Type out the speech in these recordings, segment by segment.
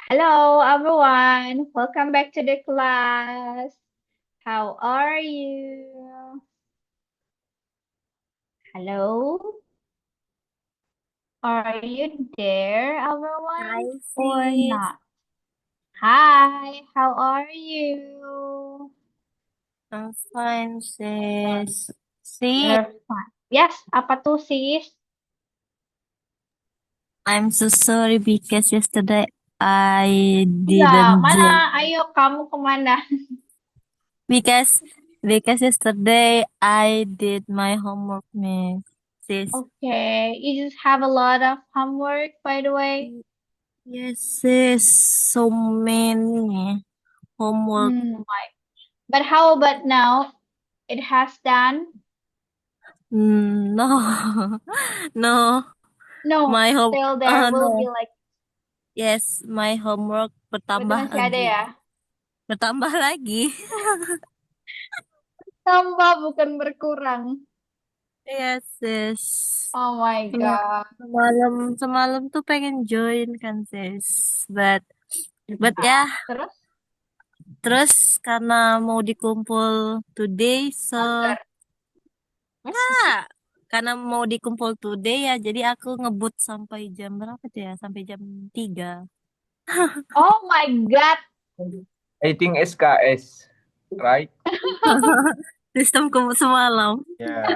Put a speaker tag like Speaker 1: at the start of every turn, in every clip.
Speaker 1: Hello, everyone. Welcome back to the class. How are you? Hello, are you there,
Speaker 2: Hi
Speaker 1: everyone, or
Speaker 2: sis,
Speaker 1: not? Hi, how are you?
Speaker 2: I'm fine sis. See,
Speaker 1: You're fine. Yes, apa tuh, sis?
Speaker 2: I'm so sorry because yesterday I
Speaker 1: Enggak,
Speaker 2: didn't
Speaker 1: mana?
Speaker 2: join
Speaker 1: Ayo, kamu kemana?
Speaker 2: because yesterday I did my homework, miss. Sis.
Speaker 1: Okay, you just have a lot of homework, by the way.
Speaker 2: Yes, sis. So many homework.
Speaker 1: But how about now? It has done?
Speaker 2: No, no.
Speaker 1: No,
Speaker 2: My home.
Speaker 1: still there will be
Speaker 2: No.
Speaker 1: like
Speaker 2: Yes, my homework
Speaker 1: berarti
Speaker 2: bertambah
Speaker 1: masih ada ya.
Speaker 2: lagi. Bertambah lagi.
Speaker 1: Tambah bukan berkurang.
Speaker 2: Yes, sis.
Speaker 1: Oh my
Speaker 2: Semua
Speaker 1: God.
Speaker 2: semalam semalam tuh pengen join kan sis, but ya
Speaker 1: Terus
Speaker 2: terus karena mau dikumpul today
Speaker 1: mager.
Speaker 2: enggak karena mau dikumpul today ya jadi aku ngebut sampai jam berapa tuh ya sampai jam 3.
Speaker 1: Oh my God.
Speaker 3: I think SKS, right?
Speaker 2: Sistemku semalam.
Speaker 3: Yeah.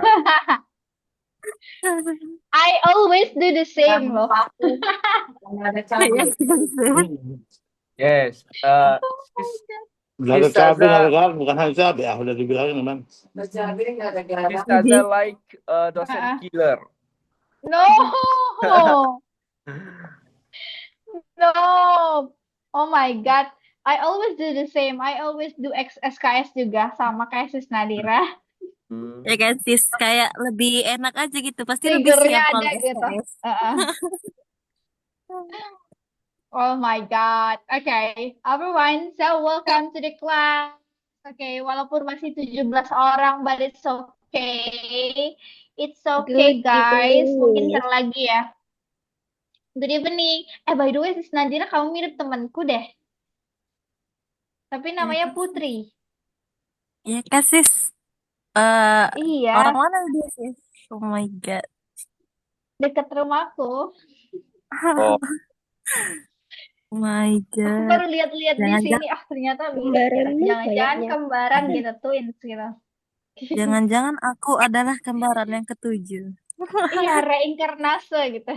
Speaker 1: I always do the same loh.
Speaker 2: Ya kan, sis?
Speaker 3: Yes.
Speaker 1: Oh my
Speaker 3: Sis,
Speaker 1: God.
Speaker 4: Nggak ada
Speaker 3: sis
Speaker 4: cabai, nggak ada
Speaker 3: Saza,
Speaker 4: garam, bukan hanya cabai. Ah, udah dibilangin, Bang.
Speaker 3: sis
Speaker 2: Jadi
Speaker 3: Saza like dosen
Speaker 1: Uh-uh.
Speaker 3: killer.
Speaker 1: No. No. Oh my God. I always do the same. I always do SKS juga sama kayak Sis Nadira.
Speaker 2: ya
Speaker 3: Hmm.
Speaker 2: kan sis kayak lebih enak aja gitu pasti lebih
Speaker 1: Triggernya
Speaker 2: siap
Speaker 1: ada
Speaker 2: kalau
Speaker 1: gitu.
Speaker 2: SKS.
Speaker 1: Uh-uh. Oh my God. Okay, everyone. So welcome to the class. Okay, walaupun masih 17 orang, but it's okay. It's okay,
Speaker 5: Good
Speaker 1: guys. Mungkin
Speaker 5: evening.
Speaker 1: ntar lagi ya. Good evening. By the way, Sis Nadira, kamu mirip temanku deh. Tapi
Speaker 2: Ya
Speaker 1: namanya
Speaker 2: kan
Speaker 1: Putri.
Speaker 2: ya kan sis. Eh, orang
Speaker 1: Iya,
Speaker 2: mana dia sih? Oh my God.
Speaker 1: deket rumahku.
Speaker 3: Oh,
Speaker 2: Oh my
Speaker 1: Aku
Speaker 2: God.
Speaker 1: baru lihat-lihat di sini.
Speaker 2: Jangan-jangan,
Speaker 1: Ternyata mirip gitu.
Speaker 5: Kembaranmu
Speaker 1: Jangan-jangan
Speaker 5: kayaknya.
Speaker 1: kembaran gitu, twins gitu.
Speaker 2: jangan-jangan aku adalah kembaran yang ketujuh.
Speaker 1: Iya, reinkarnase gitu.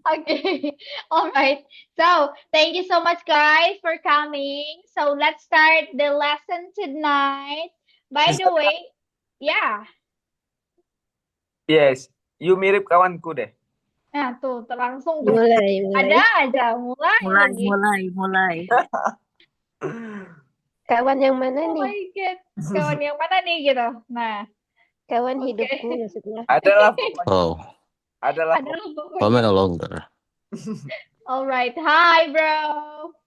Speaker 1: Okay. All right. So, thank you so much, guys, for coming. So, let's start the lesson tonight. By
Speaker 3: sis
Speaker 1: the
Speaker 3: Saza,
Speaker 1: way, yeah.
Speaker 3: yes. You mirip kawanku deh.
Speaker 1: Nah, tuh, langsung tuh.
Speaker 5: Mulai, mulai.
Speaker 1: Ada aja, mulai
Speaker 2: Mulai,
Speaker 1: lagi.
Speaker 2: mulai, mulai.
Speaker 5: Kawan yang mana
Speaker 1: Oh
Speaker 5: nih?
Speaker 1: my God. Kawan yang mana nih gitu. Nah,
Speaker 5: Kawan
Speaker 1: oke.
Speaker 5: hidupku maksudnya.
Speaker 3: Adalah pokoknya.
Speaker 6: Oh,
Speaker 3: Adalah
Speaker 1: Adalah
Speaker 6: for me
Speaker 1: pokoknya.
Speaker 6: no longer.
Speaker 1: All right. Hi, bro.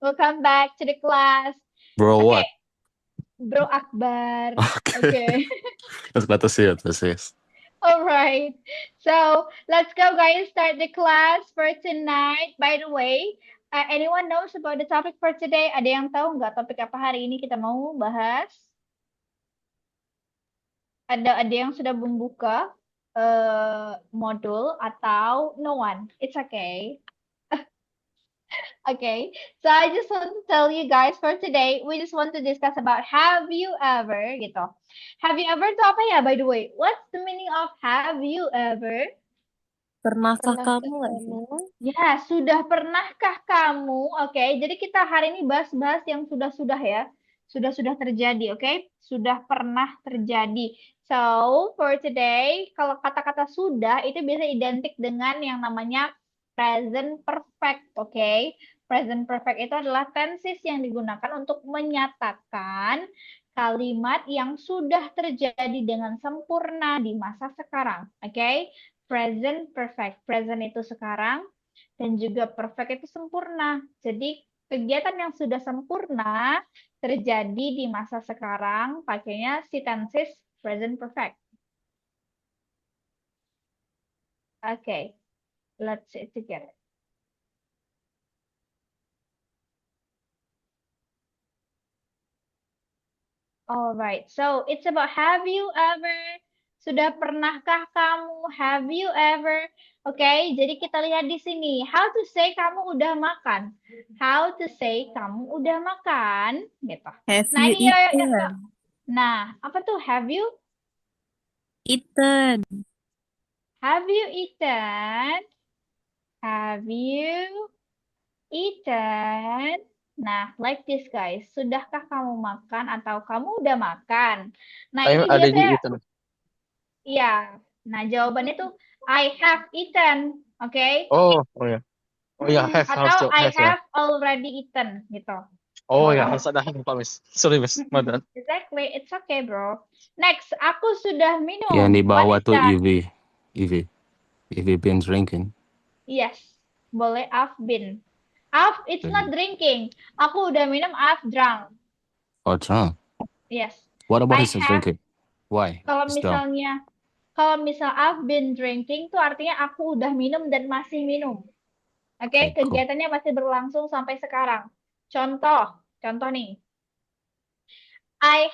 Speaker 1: Welcome back to the class.
Speaker 6: Bro,
Speaker 1: Okay,
Speaker 6: what?
Speaker 1: Bro Akbar.
Speaker 6: Okay.
Speaker 1: Okay.
Speaker 6: It's glad to see you. This is.
Speaker 1: All right. So let's go, guys. Start the class for tonight. By the way, anyone knows about the topic for today? Ada yang tahu nggak topik apa hari ini kita mau bahas? Ada yang sudah membuka modul atau no one? It's okay. Okay, so I just want to tell you guys for today, we just want to discuss about have you ever gitu. Have you ever itu apa ya, by the way? What's the meaning of have you ever?
Speaker 2: Pernahkah
Speaker 5: Pernahkah
Speaker 2: kamu nggak sih?
Speaker 5: kamu?
Speaker 1: Ya, sudah pernahkah kamu? Oke, jadi kita hari ini bahas-bahas yang sudah-sudah ya. Sudah-sudah terjadi, oke? Sudah pernah terjadi. So, for today, kalau kata-kata sudah itu biasa identik dengan yang namanya present perfect, oke? Present perfect itu adalah tenses yang digunakan untuk menyatakan kalimat yang sudah terjadi dengan sempurna di masa sekarang, oke? Present perfect. Present itu sekarang, dan juga perfect itu sempurna. Jadi kegiatan yang sudah sempurna terjadi di masa sekarang pakainya si tenses present perfect. Okay, let's see it together. Alright, so it's about have you ever? Sudah pernahkah kamu? Have you ever? Oke, jadi kita lihat di sini. How to say kamu udah makan? How to say kamu udah makan? Gitu.
Speaker 2: Have
Speaker 1: Nah,
Speaker 2: you
Speaker 1: ini ya.
Speaker 2: eaten?
Speaker 1: Nah, apa tuh have you?
Speaker 2: Eaten.
Speaker 1: Have you eaten? Have you eaten? Nah, like this guys. Sudahkah kamu makan atau kamu udah makan? Nah,
Speaker 4: Saya
Speaker 1: ini
Speaker 4: ada di
Speaker 1: biasanya
Speaker 4: itu.
Speaker 1: iya. Nah, jawabannya tuh I have eaten. Oke?
Speaker 4: Oh ya. Oh ya, have harus
Speaker 1: Atau I
Speaker 4: have ya.
Speaker 1: have already eaten gitu.
Speaker 4: Oh ya,
Speaker 1: Boleh.
Speaker 4: harus ada have Pak Miss. Sorry Miss, my bad.
Speaker 1: Exactly. It's okay, bro. Next, aku sudah minum.
Speaker 6: Yang di
Speaker 1: What
Speaker 6: bawah
Speaker 1: is
Speaker 6: tuh
Speaker 1: that?
Speaker 6: EV been drinking.
Speaker 1: Yes. Boleh I've been. It's not drinking. Aku udah minum, I've drunk.
Speaker 6: Or drunk.
Speaker 1: Yes.
Speaker 6: What about
Speaker 1: I
Speaker 6: his
Speaker 1: have,
Speaker 6: drinking? Why?
Speaker 1: kalau
Speaker 6: It's dumb.
Speaker 1: misalnya, I've been drinking tuh artinya aku udah minum dan masih minum. Oke,
Speaker 6: Okay, cool.
Speaker 1: kegiatannya masih berlangsung sampai sekarang. Contoh nih. I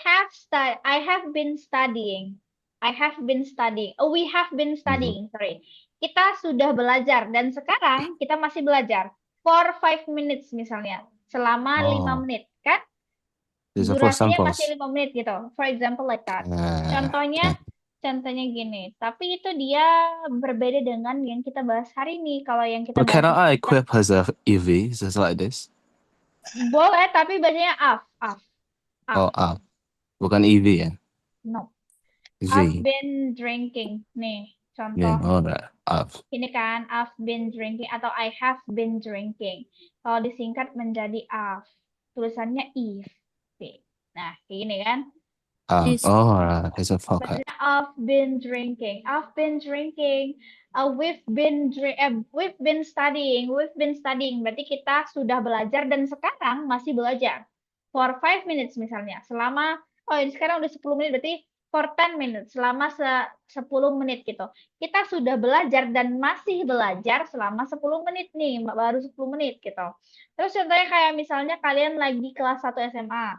Speaker 1: have been studying. I have been studying. Oh, we have been studying. Sorry. Kita sudah belajar dan sekarang kita masih belajar. For 5 minutes misalnya. Selama 5
Speaker 6: Oh.
Speaker 1: menit, kan?
Speaker 6: These are for
Speaker 1: Durasinya
Speaker 6: samples.
Speaker 1: masih 5 menit gitu. For example like that. Contohnya gini. Tapi itu dia berbeda dengan yang kita bahas hari ini. Kalau yang kita
Speaker 6: But can
Speaker 1: bahas
Speaker 6: I equip as a EV? Just like this?
Speaker 1: boleh, tapi bacanya af.
Speaker 6: Oh, bukan EV ya?
Speaker 1: No.
Speaker 6: Z.
Speaker 1: I've been drinking. Nih, contoh.
Speaker 6: Yeah, alright.
Speaker 1: Ini kan, I've been drinking atau I have been drinking. Kalau disingkat menjadi I've. Tulisannya if. Oke. Nah, kayak gini kan.
Speaker 6: Alright. It's a fuck.
Speaker 1: Bacanya I've been drinking. I've been drinking. We've been studying. We've been studying. Berarti kita sudah belajar dan sekarang masih belajar. For 5 minutes misalnya. Selama, ini sekarang udah 10 menit berarti for 10 minutes. Selama 10 menit gitu. Kita sudah belajar dan masih belajar selama 10 menit nih. Baru 10 menit gitu. Terus contohnya kayak misalnya kalian lagi kelas 1 SMA.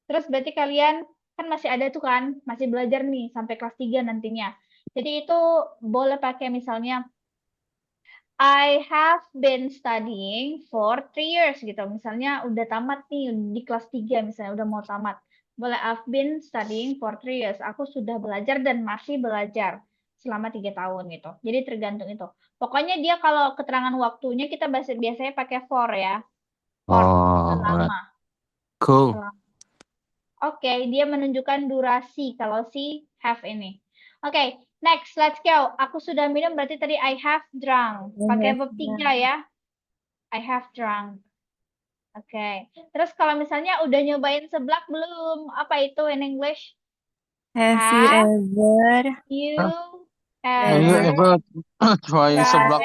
Speaker 1: Terus berarti kalian kan masih ada tuh kan, masih belajar nih sampai kelas 3 nantinya. Jadi itu boleh pakai misalnya I have been studying for 3 years gitu. Misalnya udah tamat nih di kelas 3 misalnya udah mau tamat. Boleh I've been studying for 3 years. Aku sudah belajar dan masih belajar selama 3 tahun gitu. Jadi tergantung itu. Pokoknya dia kalau keterangan waktunya kita biasanya pakai for ya. For selama.
Speaker 6: Alright. Cool.
Speaker 1: Oke, dia menunjukkan durasi kalau si have ini. Oke, next, let's go. Aku sudah minum berarti tadi I have drunk. Pakai verb 3 ya. I have drunk. Oke. Terus kalau misalnya udah nyobain seblak belum? Apa itu in English?
Speaker 2: Have you ever?
Speaker 1: You
Speaker 2: Ever
Speaker 4: try seblak?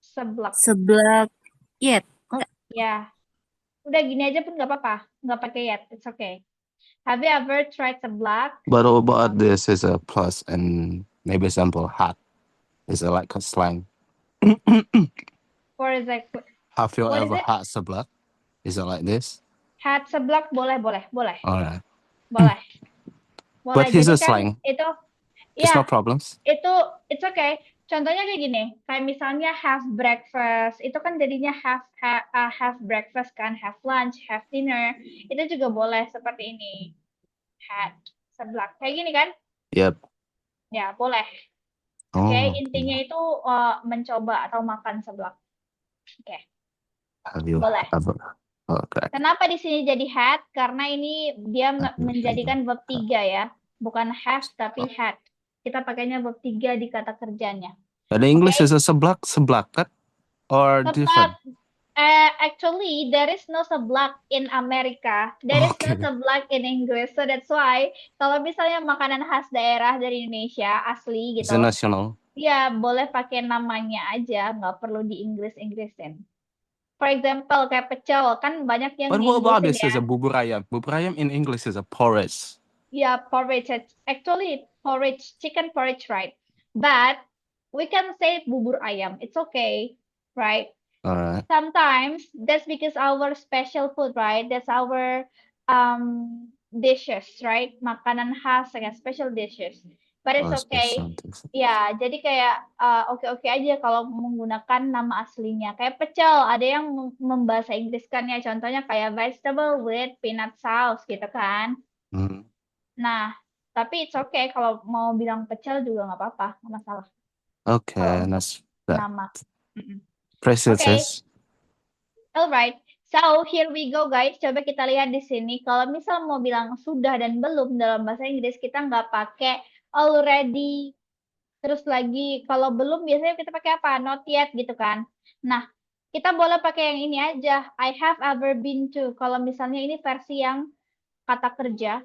Speaker 1: seblak.
Speaker 2: Seblak. Yet. Enggak.
Speaker 1: Ya. Udah gini aja pun nggak apa-apa. Nggak pakai yet. It's okay. Have you ever tried seblak?
Speaker 6: But about this is a plus and maybe example hat. Is it like a slang?
Speaker 1: For example,
Speaker 6: Have you
Speaker 1: what is
Speaker 6: ever
Speaker 1: it?
Speaker 6: had seblak? Is it like this?
Speaker 1: Had seblak boleh.
Speaker 6: Alright.
Speaker 1: Boleh.
Speaker 6: But here's
Speaker 1: Jadi
Speaker 6: a
Speaker 1: kan
Speaker 6: slang.
Speaker 1: itu,
Speaker 6: There's
Speaker 1: ya,
Speaker 6: no problems.
Speaker 1: itu it's okay. Contohnya kayak gini, kayak misalnya have breakfast, itu kan jadinya have breakfast kan, have lunch, have dinner, itu juga boleh seperti ini. Had seblak, kayak gini kan?
Speaker 6: Yep.
Speaker 1: Ya boleh. Oke, intinya itu mencoba atau makan seblak. Oke.
Speaker 6: Have you
Speaker 1: Boleh.
Speaker 6: ever? Okay.
Speaker 1: Kenapa di sini jadi had? Karena ini dia menjadikan verb 3 ya, bukan have tapi had. Kita pakainya verb 3 di kata kerjanya.
Speaker 6: But the English is a seblak kan? Or different?
Speaker 1: Actually, there is no seblak in America. There is no seblak in English. So that's why kalau misalnya makanan khas daerah dari Indonesia asli
Speaker 6: It's
Speaker 1: gitu,
Speaker 6: a national.
Speaker 1: ya boleh pakai namanya aja, nggak perlu di Inggrisin. For example, kayak pecel kan banyak yang
Speaker 6: But what about this
Speaker 1: ya.
Speaker 6: is a bubur ayam? Bubur ayam in English is a porridge.
Speaker 1: Yeah, porridge. Actually, porridge, chicken porridge, right? But we can say bubur ayam. It's okay, right?
Speaker 6: Alright.
Speaker 1: Sometimes that's because our special food, right? That's our dishes, right? Makanan khas, kayak special dishes. But it's
Speaker 6: Oh,
Speaker 1: okay.
Speaker 6: special dish.
Speaker 1: Ya, jadi kayak oke-oke aja kalau menggunakan nama aslinya. Kayak pecel, ada yang membahasa Inggriskannya. Contohnya kayak vegetable with peanut sauce gitu kan.
Speaker 6: Mhm.
Speaker 1: Nah, tapi it's okay kalau mau bilang pecel juga nggak apa-apa, nggak masalah.
Speaker 6: Okay,
Speaker 1: Kalau untuk
Speaker 6: that's that.
Speaker 1: nama. Mm-mm.
Speaker 6: Press it,
Speaker 1: Okay.
Speaker 6: sis.
Speaker 1: Alright, so here we go guys. Coba kita lihat di sini. Kalau misal mau bilang sudah dan belum dalam bahasa Inggris, kita nggak pakai already. Terus lagi, kalau belum biasanya kita pakai apa? Not yet gitu kan. Nah, kita boleh pakai yang ini aja. I have ever been to. Kalau misalnya ini versi yang kata kerja.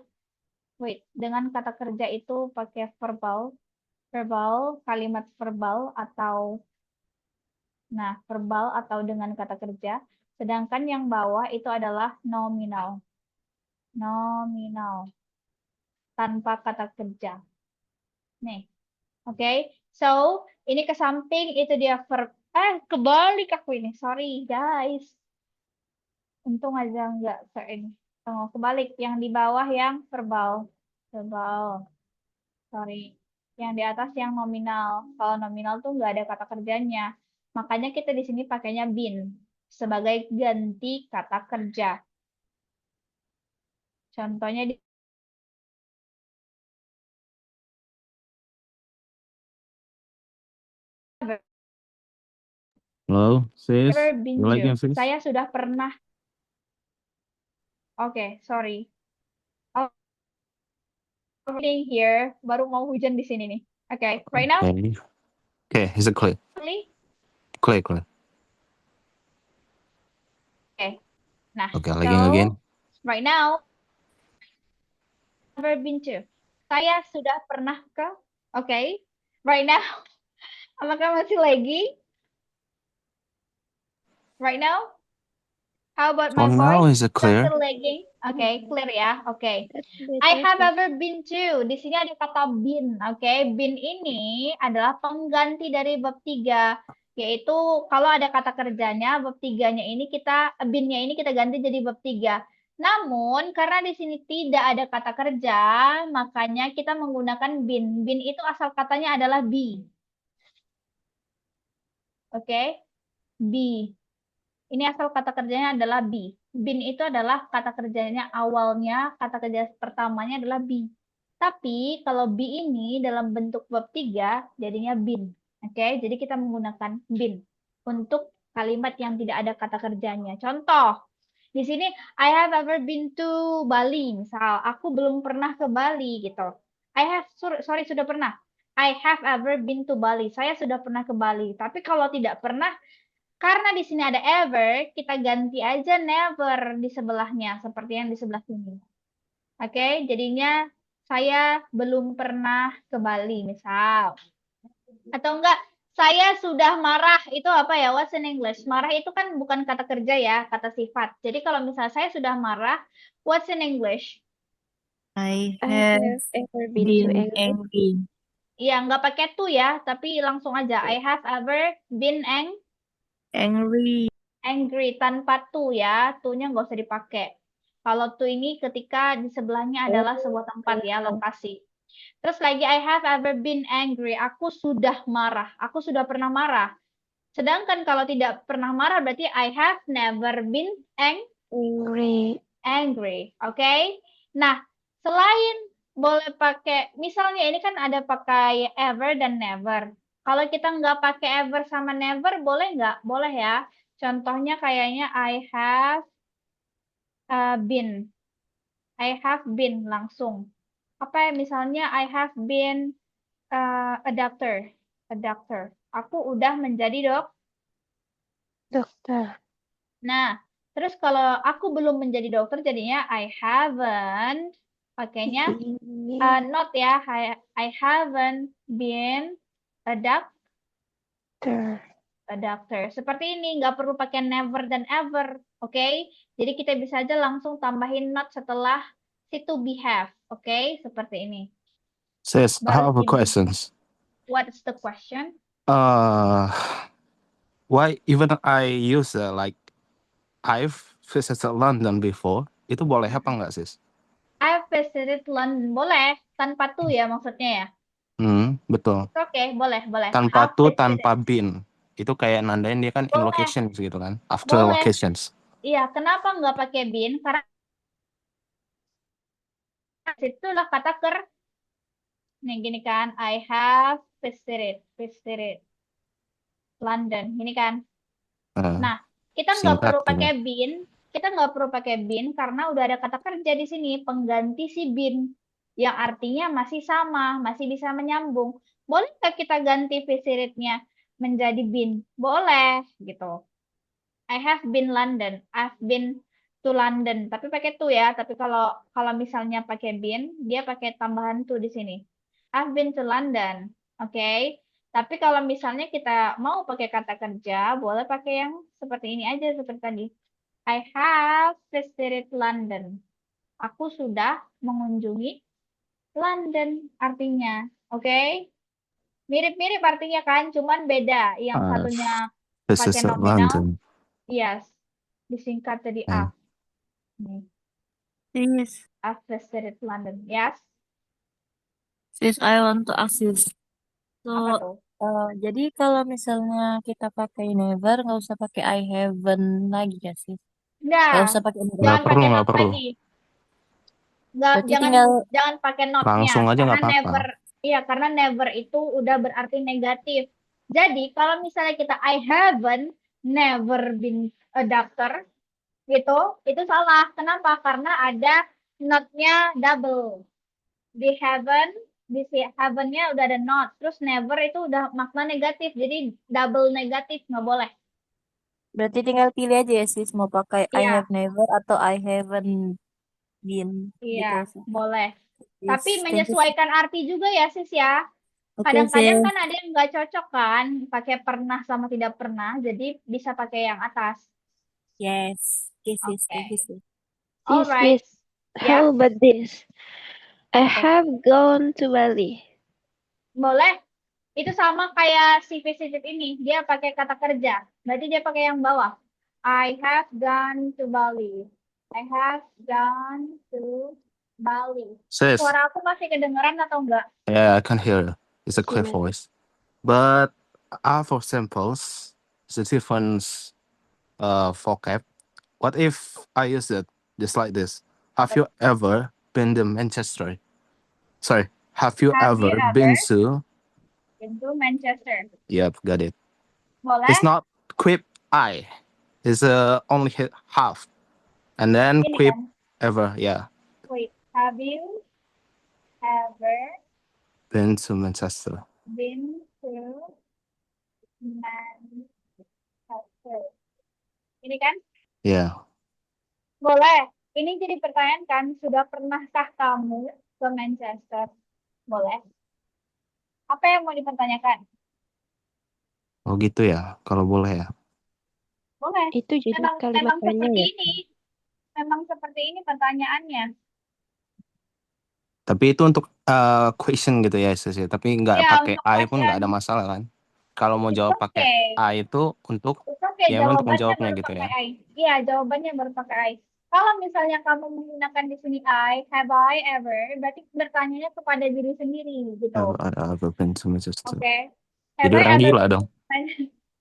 Speaker 1: Wait, dengan kata kerja itu pakai verbal. Verbal, kalimat verbal atau verbal atau dengan kata kerja. Sedangkan yang bawah itu adalah nominal. Nominal. Tanpa kata kerja. Nih. Oke. So, ini ke samping itu dia verb. Kebalik aku ini. Sorry, guys. Untung aja nggak ke ini. Oh, kebalik. Yang di bawah yang verbal. Verbal. Sorry. Yang di atas yang nominal. Kalau nominal tuh nggak ada kata kerjanya. Makanya kita di sini pakainya been sebagai ganti kata kerja. Contohnya di
Speaker 6: Hello, sis.
Speaker 1: ever been
Speaker 6: You like
Speaker 1: to.
Speaker 6: your fish?
Speaker 1: Saya sudah pernah. Oke, sorry. Oh, here baru mau hujan di sini nih. Oke, right now,
Speaker 6: Okay. Okay, is it clear?
Speaker 1: Lee?
Speaker 6: Clear, clear.
Speaker 1: Oke. Nah,
Speaker 6: Okay,
Speaker 1: so
Speaker 6: again.
Speaker 1: right now, ever been to. Saya sudah pernah ke. Oke, right now, apakah masih lagi? Right now? How about
Speaker 6: For
Speaker 1: my
Speaker 6: now,
Speaker 1: voice?
Speaker 6: is it clear?
Speaker 1: Still lagging? Oke, clear ya. Oke.
Speaker 5: That's
Speaker 1: I
Speaker 5: better,
Speaker 1: have
Speaker 5: sis.
Speaker 1: ever been to. Di sini ada kata been. Oke, been ini adalah pengganti dari verb 3. Yaitu kalau ada kata kerjanya, verb 3-nya ini been-nya ini kita ganti jadi verb 3. Namun, karena di sini tidak ada kata kerja, makanya kita menggunakan been. Been itu asal katanya adalah be. Oke, be. Ini asal kata kerjanya adalah be. Been itu adalah kata kerjanya awalnya, kata kerja pertamanya adalah be. Tapi kalau be ini dalam bentuk verb 3 jadinya been. Oke, jadi kita menggunakan been untuk kalimat yang tidak ada kata kerjanya. Contoh, di sini I have ever been to Bali. Misal, aku belum pernah ke Bali gitu. Sorry, sudah pernah. I have ever been to Bali. Saya sudah pernah ke Bali. Tapi kalau tidak pernah, karena di sini ada ever, kita ganti aja never di sebelahnya, seperti yang di sebelah sini. Oke, jadinya saya belum pernah ke Bali, misal. Atau enggak, saya sudah marah, itu apa ya? What's in English? Marah itu kan bukan kata kerja ya, kata sifat. Jadi kalau misalnya saya sudah marah, what's in English?
Speaker 2: I
Speaker 5: I
Speaker 2: have
Speaker 5: have ever been to
Speaker 2: been
Speaker 5: England.
Speaker 2: angry.
Speaker 1: Iya, nggak pakai to ya, tapi langsung aja. I have ever been
Speaker 2: Angry.
Speaker 1: angry tanpa to ya, to-nya nggak usah dipakai. Kalau to ini ketika di sebelahnya adalah sebuah tempat ya, lokasi. Terus lagi I have ever been angry, aku sudah marah, aku sudah pernah marah. Sedangkan kalau tidak pernah marah berarti I have never been
Speaker 5: Angry.
Speaker 1: Oke? Nah, selain boleh pakai, misalnya ini kan ada pakai ever dan never. Kalau kita nggak pakai ever sama never, boleh nggak? Boleh ya. Contohnya kayaknya I have been. I have been langsung. Apa ya misalnya I have been a doctor. A doctor. Aku udah menjadi
Speaker 5: Dokter.
Speaker 1: Nah, terus kalau aku belum menjadi dokter jadinya I haven't. Pakainya
Speaker 5: Been
Speaker 1: not ya. I haven't been a
Speaker 5: doctor.
Speaker 1: doctor. Seperti ini, nggak perlu pakai never dan ever. Oke? Jadi kita bisa aja langsung tambahin not setelah si to be have. Oke? Seperti ini.
Speaker 6: Sis, I have a
Speaker 1: Baru
Speaker 6: questions.
Speaker 1: What's the question?
Speaker 6: Why even I use I've visited London before, itu boleh apa nggak, sis?
Speaker 1: I've visited London. Boleh, tanpa to ya maksudnya ya.
Speaker 6: Betul.
Speaker 1: Oke, boleh.
Speaker 6: Tanpa
Speaker 1: I've
Speaker 6: to,
Speaker 1: visited.
Speaker 6: tanpa been. Itu kayak nandain dia kan in
Speaker 1: Boleh.
Speaker 6: locations gitu kan. After
Speaker 1: Boleh.
Speaker 6: locations.
Speaker 1: Iya, kenapa nggak pakai been? Karena itulah kata nih gini kan, I have visited London, ini kan.
Speaker 6: Eh,
Speaker 1: Nah, kita nggak
Speaker 6: singkat
Speaker 1: perlu
Speaker 6: gitu.
Speaker 1: pakai been karena udah ada kata kerja di sini pengganti si been yang artinya masih sama, masih bisa menyambung. Boleh nggak kita ganti visited-nya menjadi been? Boleh gitu. I have been London. I've been to London. Tapi pakai to ya. Tapi kalau misalnya pakai been, dia pakai tambahan to di sini. I've been to London. Oke. Tapi kalau misalnya kita mau pakai kata kerja, boleh pakai yang seperti ini aja seperti tadi. I have visited London. Aku sudah mengunjungi London artinya. Oke. Mirip-mirip artinya kan, cuman beda. Yang satunya pakai
Speaker 6: Visited
Speaker 1: nominal.
Speaker 6: London.
Speaker 1: Yes. Disingkat jadi
Speaker 6: Hmm.
Speaker 1: I've. Nih,
Speaker 2: Sis,
Speaker 1: I've visited London. Yes.
Speaker 2: I want to ask you.
Speaker 1: Apa
Speaker 2: So,
Speaker 1: tuh?
Speaker 2: jadi kalau misalnya kita pakai never, nggak usah pakai I haven't lagi ya sih? Nggak
Speaker 1: Enggak.
Speaker 2: usah pakai never.
Speaker 1: Jangan pakai
Speaker 6: nggak
Speaker 1: not
Speaker 6: perlu.
Speaker 1: lagi. Enggak,
Speaker 2: Berarti
Speaker 1: jangan
Speaker 2: tinggal
Speaker 1: pakai notnya
Speaker 6: Langsung aja
Speaker 1: karena
Speaker 6: nggak apa-apa.
Speaker 1: never. Iya, karena never itu udah berarti negatif. Jadi kalau misalnya kita I haven't never been a doctor gitu, itu salah. Kenapa? Karena ada notnya double. Di haven't-nya udah ada not. Terus never itu udah makna negatif. Jadi double negatif nggak boleh.
Speaker 2: berarti tinggal pilih aja ya sis mau pakai I
Speaker 1: Iya,
Speaker 2: have never atau I haven't been gitu
Speaker 1: iya,
Speaker 2: sih.
Speaker 1: boleh.
Speaker 2: Yes,
Speaker 1: Tapi
Speaker 2: thank you.
Speaker 1: menyesuaikan arti juga ya, Sis ya.
Speaker 2: Oke
Speaker 1: Kadang-kadang
Speaker 2: sis.
Speaker 1: kan ada yang nggak cocok kan, pakai pernah sama tidak pernah. Jadi bisa pakai yang atas.
Speaker 2: Yes. Oke sis,
Speaker 1: Oke.
Speaker 2: thank you sis.
Speaker 1: Alright.
Speaker 5: Sis,
Speaker 1: Ya,
Speaker 5: how about this? I
Speaker 1: apa tuh?
Speaker 5: have gone to Bali.
Speaker 1: Boleh. Itu sama kayak si visited ini. Dia pakai kata kerja. Berarti dia pakai yang bawah. I have gone to Bali. I have gone to Bali.
Speaker 6: Sis,
Speaker 1: Suara aku masih kedengeran atau enggak?
Speaker 6: yeah, I can hear. It's a clear
Speaker 5: Yeah.
Speaker 6: voice. But for samples, it's a different vocab. What if I use it just like this? Have you ever been to Manchester? Sorry, have you
Speaker 1: Have you
Speaker 6: ever been
Speaker 1: ever
Speaker 6: to?
Speaker 1: been to Manchester?
Speaker 6: Yep, got it.
Speaker 1: Boleh?
Speaker 6: It's not quip I. It's only hit half, and then
Speaker 1: Ini
Speaker 6: quip
Speaker 1: kan.
Speaker 6: ever. Yeah,
Speaker 1: Wait, have you ever
Speaker 6: been to Manchester.
Speaker 1: been to Manchester? Ini kan?
Speaker 6: Yeah.
Speaker 1: Boleh. Ini jadi pertanyaan kan, sudah pernahkah kamu ke Manchester? Boleh. Apa yang mau dipertanyakan?
Speaker 6: Oh gitu ya. Kalau boleh ya.
Speaker 1: Boleh.
Speaker 5: Itu jadi
Speaker 1: Memang
Speaker 5: kalimat tanya
Speaker 1: seperti
Speaker 5: ya.
Speaker 1: ini. Memang seperti ini pertanyaannya.
Speaker 6: Tapi itu untuk question gitu ya, Sis, ya. Tapi nggak
Speaker 1: Ya,
Speaker 6: pakai
Speaker 1: untuk
Speaker 6: I pun nggak ada
Speaker 1: question.
Speaker 6: masalah kan? Kalau mau
Speaker 1: It's
Speaker 6: jawab pakai
Speaker 1: okay.
Speaker 6: I itu untuk
Speaker 1: It's okay,
Speaker 6: ya untuk
Speaker 1: jawabannya
Speaker 6: menjawabnya
Speaker 1: baru
Speaker 6: gitu
Speaker 1: pakai
Speaker 6: ya.
Speaker 1: I. Iya, jawabannya baru pakai I. Kalau misalnya kamu menggunakan di sini have I ever, berarti bertanyanya kepada diri sendiri gitu.
Speaker 6: I've been to Manchester.
Speaker 1: Oke.
Speaker 6: Jadi
Speaker 1: Have I
Speaker 6: orang
Speaker 1: ever
Speaker 6: gila
Speaker 1: been
Speaker 6: dong.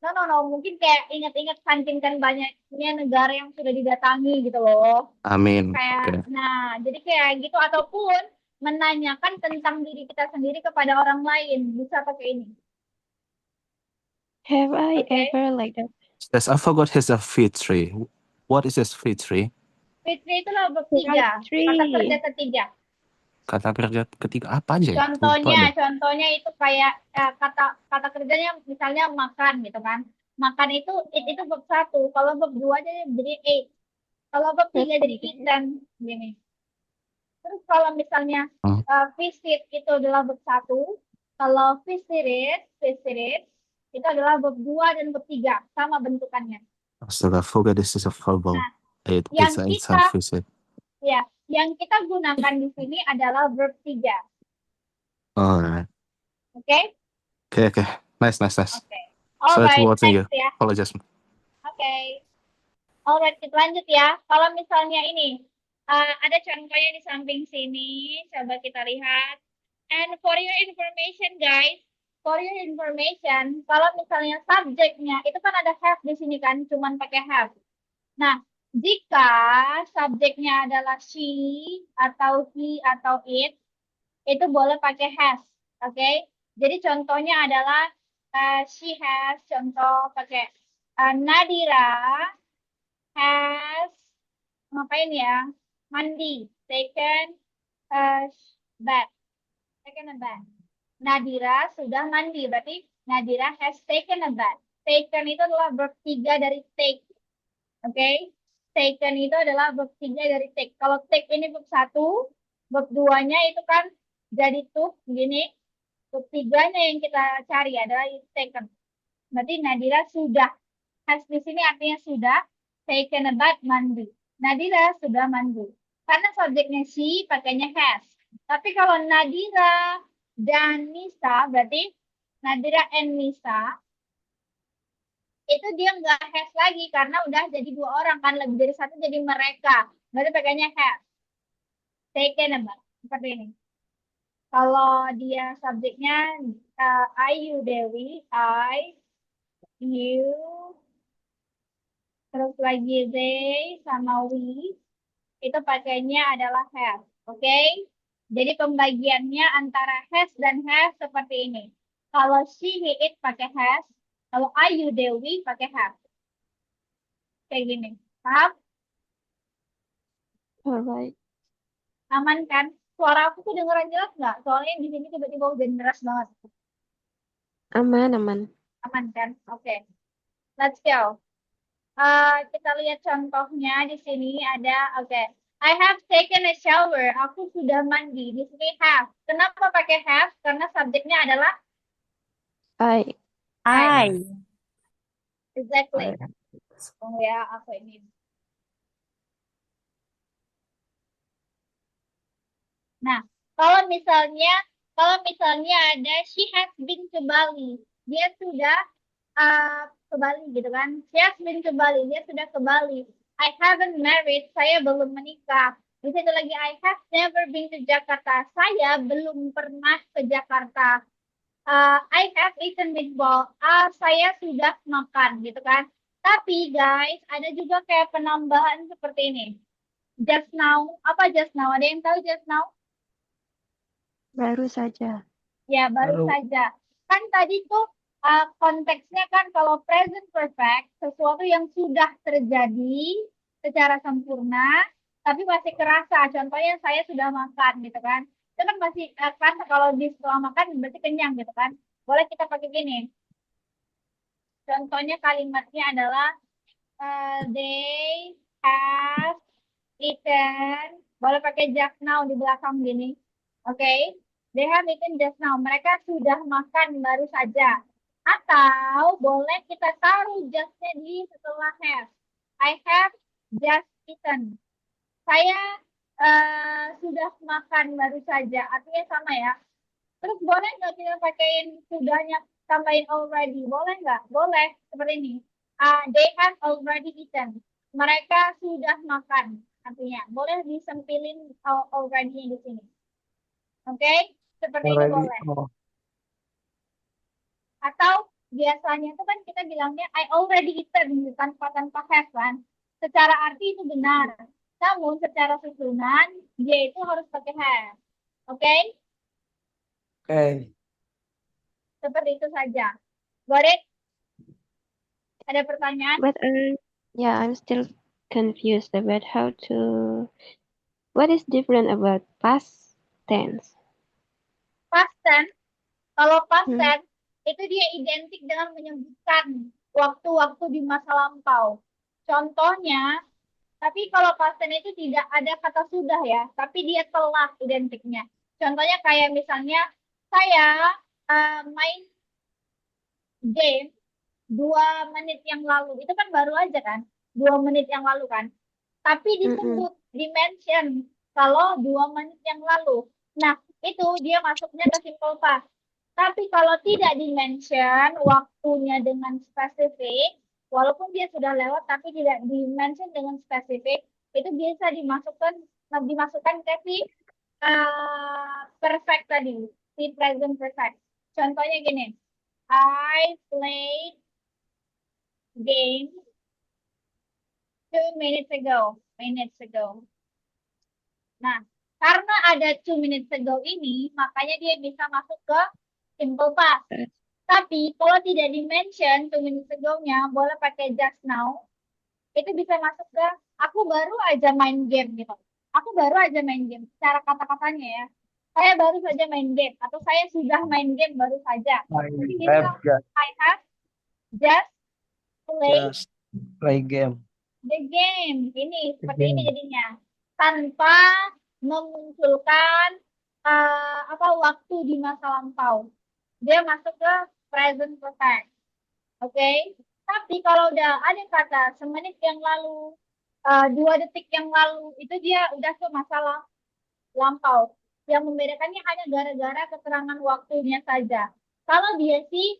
Speaker 1: No. Mungkin kayak ingat-ingat saking kan banyaknya negara yang sudah didatangi gitu loh.
Speaker 6: Amin.
Speaker 1: Kayak,
Speaker 6: Oke.
Speaker 1: nah, jadi kayak gitu ataupun menanyakan tentang diri kita sendiri kepada orang lain. Bisa pakai ini.
Speaker 5: Have I
Speaker 1: Oke.
Speaker 5: ever like that?
Speaker 6: Yes, I forgot his fitri. What is his fitri?
Speaker 1: Fitri itu loh bertiga. Kata kerja ketiga.
Speaker 6: Kata kerja ketiga apa aja ya? Lupa deh.
Speaker 1: Contohnya itu kayak kata kerjanya misalnya makan gitu kan. Makan itu itu verb 1. Kalau verb 2 jadi eat. Kalau verb 3 jadi eaten gini. Terus kalau misalnya visit itu adalah verb 1. Kalau visited itu adalah verb 2 dan verb 3 sama bentukannya.
Speaker 6: Astaga, I forgot this is a verbal.
Speaker 1: Nah,
Speaker 6: It's
Speaker 1: yang kita
Speaker 6: visit.
Speaker 1: ya, yang kita gunakan di sini adalah verb 3.
Speaker 6: Alright.
Speaker 1: Oke?
Speaker 6: Okay. Nice.
Speaker 1: Oke.
Speaker 6: Sorry to
Speaker 1: Alright,
Speaker 6: bother you.
Speaker 1: next ya.
Speaker 6: Apologize.
Speaker 1: Oke. Alright, kita lanjut ya. Kalau misalnya ini, Ada contohnya di samping sini. Coba kita lihat. And for your information, guys, kalau misalnya subjeknya itu kan ada have di sini kan, cuman pakai have. Nah, jika subjeknya adalah she atau he atau it, itu boleh pakai has, oke? Jadi contohnya adalah she has, contoh pakai Nadira has ngapain ya? Mandi, taken a bath, taken a bath. Nadira sudah mandi, berarti Nadira has taken a bath. Taken itu adalah verb 3 dari take, oke? Taken itu adalah verb 3 dari take. Kalau take ini verb 1, verb 2-nya itu kan jadi took, gini. Verb 3-nya yang kita cari adalah taken. Berarti Nadira sudah. Has di sini artinya sudah. Taken a bath, mandi. Nadira sudah mandi. Karena subjeknya she, pakainya has. Tapi kalau Nadira dan Nisa, berarti Nadira and Nisa, itu dia nggak has lagi karena udah jadi 2 orang kan, lebih dari 1 jadi mereka. Berarti pakainya has. Taken a bath. Seperti ini. Kalau dia subjeknya I, you, Dewi, I, you, terus lagi they sama we, itu pakainya adalah have. Oke? Jadi pembagiannya antara has dan have seperti ini. Kalau she, he, it pakai has. Kalau I, you, they, we pakai have. Kayak gini. Paham?
Speaker 5: Alright.
Speaker 1: Aman kan? Suara aku kedengeran jelas nggak? Soalnya di sini tiba-tiba hujan deras banget.
Speaker 5: Aman, aman.
Speaker 1: Aman kan? Oke. Let's go. Kita lihat contohnya di sini ada, oke. I have taken a shower. Aku sudah mandi. Di sini have. Kenapa pakai have? Karena subjeknya adalah
Speaker 5: I.
Speaker 2: I.
Speaker 1: exactly. Oh ya, aku ini. Nah, kalau misalnya ada she has been to Bali, dia sudah ke Bali gitu kan? She has been to Bali, dia sudah ke Bali. I haven't married, saya belum menikah. Di situ lagi I have never been to Jakarta, saya belum pernah ke Jakarta. I have eaten meatball, saya sudah makan gitu kan? Tapi guys, ada juga kayak penambahan seperti ini. Just now, apa just now? Ada yang tahu just now?
Speaker 5: Baru saja.
Speaker 1: Ya, baru saja. Kan tadi tuh konteksnya kan kalau present perfect, sesuatu yang sudah terjadi secara sempurna, tapi masih kerasa. Contohnya saya sudah makan gitu kan. Itu kan masih kerasa kalau di setelah makan berarti kenyang gitu kan. Boleh kita pakai gini. Contohnya kalimatnya adalah they have eaten. Boleh pakai just now di belakang gini. Oke. They have eaten just now. Mereka sudah makan baru saja. Atau boleh kita taruh just-nya di setelah have. I have just eaten. Saya sudah makan baru saja. Artinya sama ya. Terus boleh nggak kita pakaiin sudahnya, tambahin already? Boleh nggak? Boleh. Seperti ini. They have already eaten. Mereka sudah makan. Artinya, boleh disempilin already di sini. Oke? Seperti itu boleh. Atau biasanya itu kan kita bilangnya I already eaten tanpa have kan. Secara arti itu benar. Namun secara susunan dia itu harus pakai have. Oke?
Speaker 3: Oke.
Speaker 1: Seperti itu saja. Got it? Ada pertanyaan?
Speaker 5: But yeah, I'm still confused about what is different about past tense?
Speaker 1: Past tense. Kalau past tense itu dia identik dengan menyebutkan waktu-waktu di masa lampau. Contohnya, tapi kalau past tense itu tidak ada kata sudah ya, tapi dia telah identiknya. Contohnya kayak misalnya saya main game 2 menit yang lalu. Itu kan baru aja kan? 2 menit yang lalu kan? Tapi disebut, dimention kalau 2 menit yang lalu. Nah, itu dia masuknya ke simple past. Tapi kalau tidak dimention waktunya dengan spesifik, walaupun dia sudah lewat tapi tidak dimention dengan spesifik, itu bisa dimasukkan dimasukkan ke si perfect tadi, si present perfect. Contohnya gini, I played game 2 minutes ago. Nah, karena ada 2 minutes ago ini, makanya dia bisa masuk ke simple past. Tapi kalau tidak di-mention 2 minutes ago-nya, boleh pakai just now. Itu bisa masuk ke aku baru aja main game gitu. Aku baru aja main game. Cara kata-katanya ya. Saya baru saja main game atau saya sudah main game baru saja. Jadi dia bilang, I have just played
Speaker 3: Just play game.
Speaker 1: the game. Ini seperti ini
Speaker 3: game.
Speaker 1: jadinya. Tanpa memunculkan waktu di masa lampau. Dia masuk ke present perfect. Oke. Tapi kalau udah ada kata semenit yang lalu, 2 detik yang lalu, itu dia udah ke masa lampau. Yang membedakannya hanya gara-gara keterangan waktunya saja. Kalau dia sih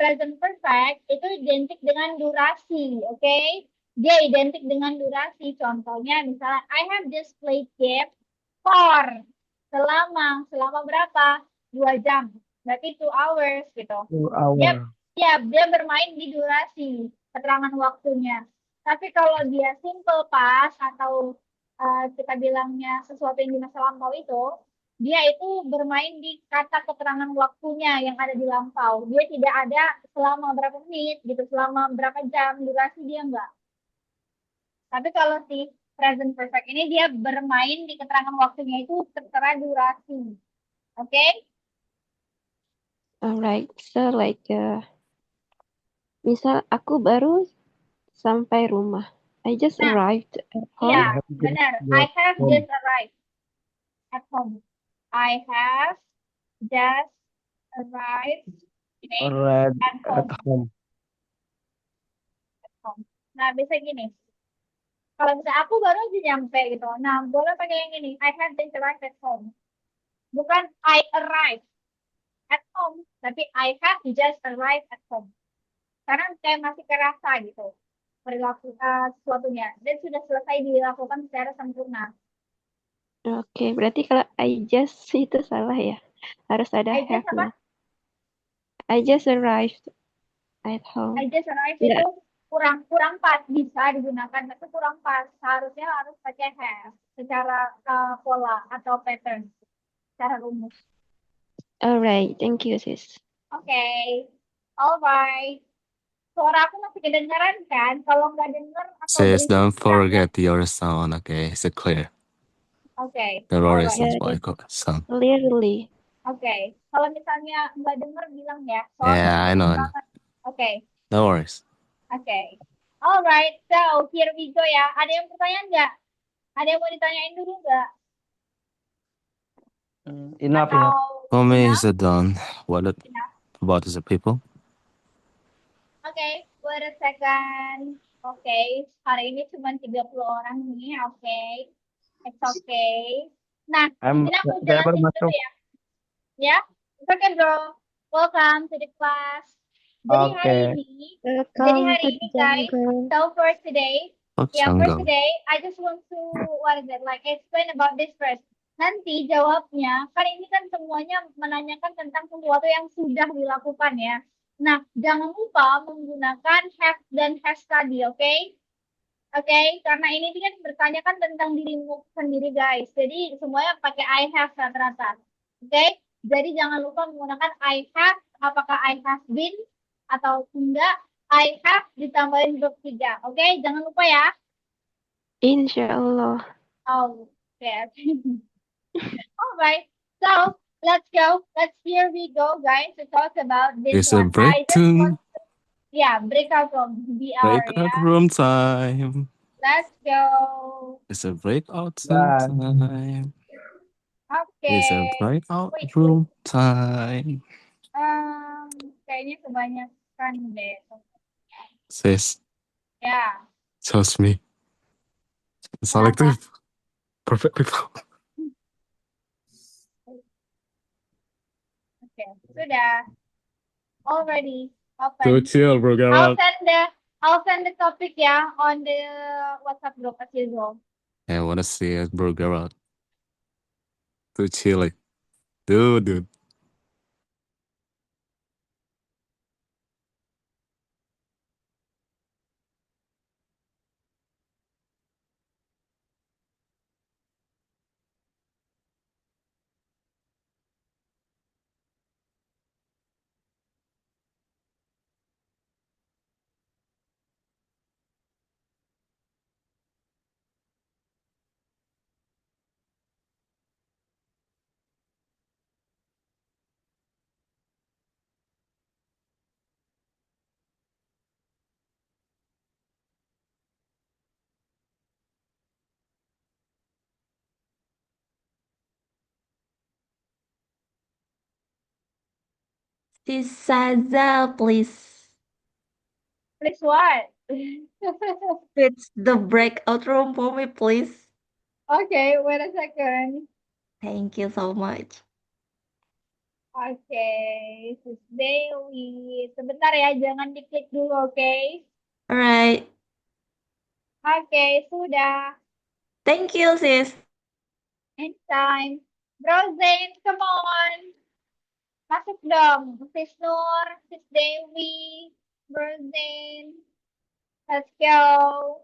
Speaker 1: present perfect itu identik dengan durasi, oke? Dia identik dengan durasi. Contohnya misalnya I have just played game for selama berapa? 2 jam. Berarti 2 hours gitu.
Speaker 3: 2
Speaker 1: Dia
Speaker 3: hour.
Speaker 1: dia bermain di durasi keterangan waktunya. Tapi kalau dia simple past atau kita bilangnya sesuatu yang di masa lampau itu, dia itu bermain di kata keterangan waktunya yang ada di lampau. Dia tidak ada selama berapa menit gitu, selama berapa jam, durasi dia enggak. Tapi kalau si present perfect ini dia bermain di keterangan waktunya itu tertera durasi. Oke?
Speaker 5: Alright, so like misal aku baru sampai rumah. I just
Speaker 1: Nah,
Speaker 5: arrived at home.
Speaker 1: iya, benar. I have just arrived at home. I have just arrived
Speaker 3: Already
Speaker 1: at
Speaker 3: at
Speaker 1: home.
Speaker 3: home.
Speaker 1: Nah, bisa gini. Kalau misalnya aku baru aja nyampe gitu. Nah, boleh pakai yang ini. I have just arrived at home. Bukan I arrived at home, tapi I have just arrived at home. Karena kayak masih kerasa gitu perilaku sesuatunya. Dan sudah selesai dilakukan secara sempurna.
Speaker 5: Oke, berarti kalau I just itu salah ya. Harus ada
Speaker 1: I just
Speaker 5: have-nya.
Speaker 1: apa?
Speaker 5: I just arrived at home.
Speaker 1: I just arrived
Speaker 5: Tidak.
Speaker 1: itu kurang pas, bisa digunakan, tapi kurang pas. Seharusnya harus pakai have secara pola atau pattern, secara rumus.
Speaker 5: Alright, thank you sis.
Speaker 1: Oke, alright. Suara aku masih kedengaran kan? Kalau nggak denger atau
Speaker 6: Sis,
Speaker 1: berisik
Speaker 6: don't
Speaker 1: bilangnya.
Speaker 6: forget your sound, okay? Is it clear?
Speaker 1: Oke,
Speaker 6: The roar is
Speaker 1: alright.
Speaker 5: Yeah,
Speaker 6: sound.
Speaker 5: clearly.
Speaker 1: Oke, kalau misalnya nggak denger bilang ya.
Speaker 6: Yeah, I know.
Speaker 1: Oke,
Speaker 6: No worries.
Speaker 1: oke. Alright, so here we go ya. Ada yang pertanyaan nggak? Ada yang mau ditanyain dulu nggak?
Speaker 3: Enough.
Speaker 6: For me,
Speaker 1: enough?
Speaker 6: is it done? What about the people?
Speaker 1: Oke, wait a second. Oke, hari ini cuma 30 orang nih. Oke, it's okay. Nah, ini aku jelasin dulu ya. Ya, it's okay bro. Welcome to the class. Jadi hari ini, guys, so for today, for today, I just want to, explain about this first. Nanti jawabnya, kan ini kan semuanya menanyakan tentang sesuatu yang sudah dilakukan ya. Nah, jangan lupa menggunakan have dan has tadi, oke? Oke, karena ini kan bertanyakan tentang dirimu sendiri, guys. Jadi semuanya pakai I have rata-rata. Oke? Jadi jangan lupa menggunakan I have, apakah I have been atau enggak. I have ditambahin huruf 3. Oke? Jangan lupa ya.
Speaker 5: Insyaallah.
Speaker 1: Okay. Alright. So, let's go. Here we go, guys, to talk about this
Speaker 6: It's a
Speaker 1: one.
Speaker 6: breakthrough.
Speaker 1: Breakout room.
Speaker 6: Breakout room time.
Speaker 1: Let's go.
Speaker 6: It's a breakout time.
Speaker 1: Okay.
Speaker 6: It's a breakout room time.
Speaker 1: Kayaknya kebanyakan deh.
Speaker 6: Sis.
Speaker 1: Ya.
Speaker 6: Trust me. Selective. Perfect people.
Speaker 1: Oke, sudah. Already open.
Speaker 6: Too chill, bro. Get out.
Speaker 1: I'll send the topic ya on the WhatsApp group as usual.
Speaker 6: I wanna see a burger out. Too chilly. Dude.
Speaker 7: Sis Saza, please
Speaker 1: Please what?
Speaker 7: fix the breakout room for me, please.
Speaker 1: Okay, wait a second.
Speaker 7: Thank you so much.
Speaker 1: Oke, Sis Dewi. Sebentar ya, jangan diklik dulu, oke?
Speaker 7: Alright.
Speaker 1: Oke, sudah.
Speaker 7: Thank you, sis.
Speaker 1: Anytime. Bro Zain, come on. Masuk dong. Sis Nur, Sis Dewi, Bro Zain. Let's go.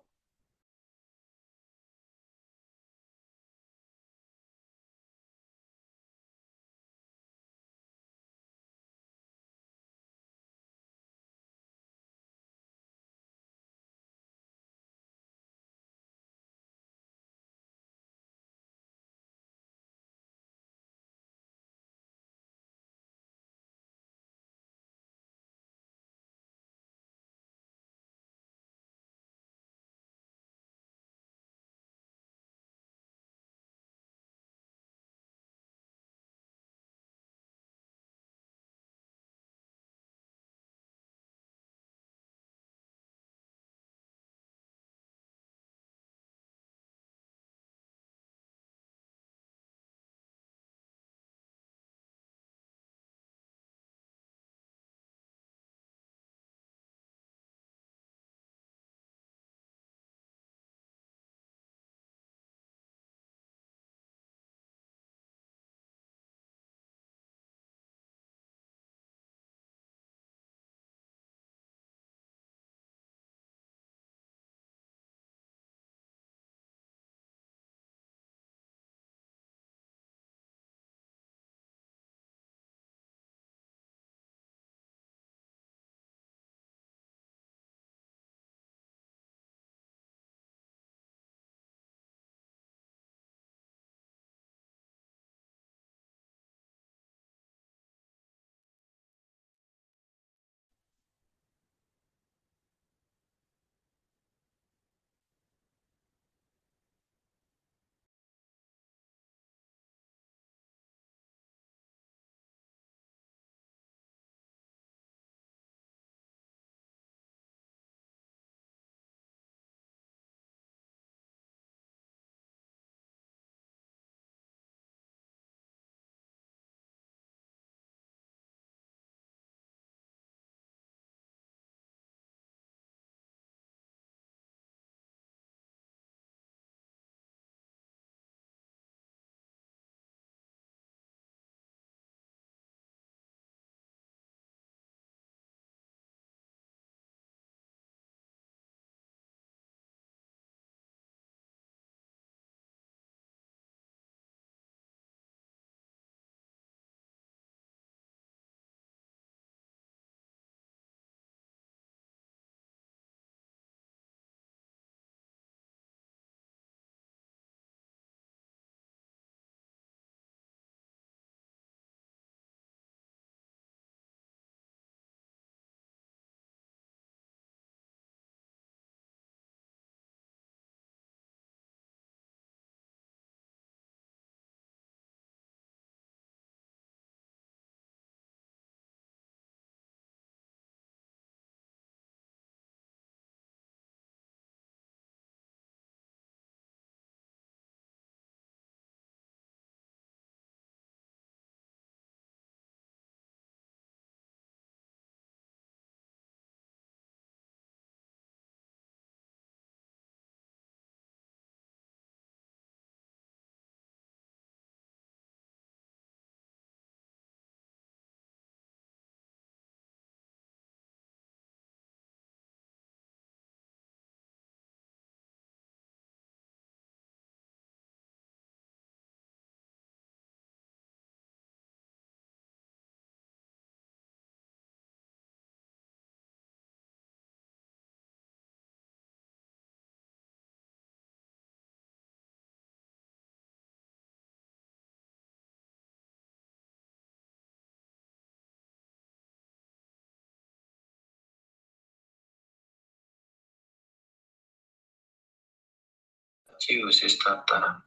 Speaker 8: you, Sis Tata?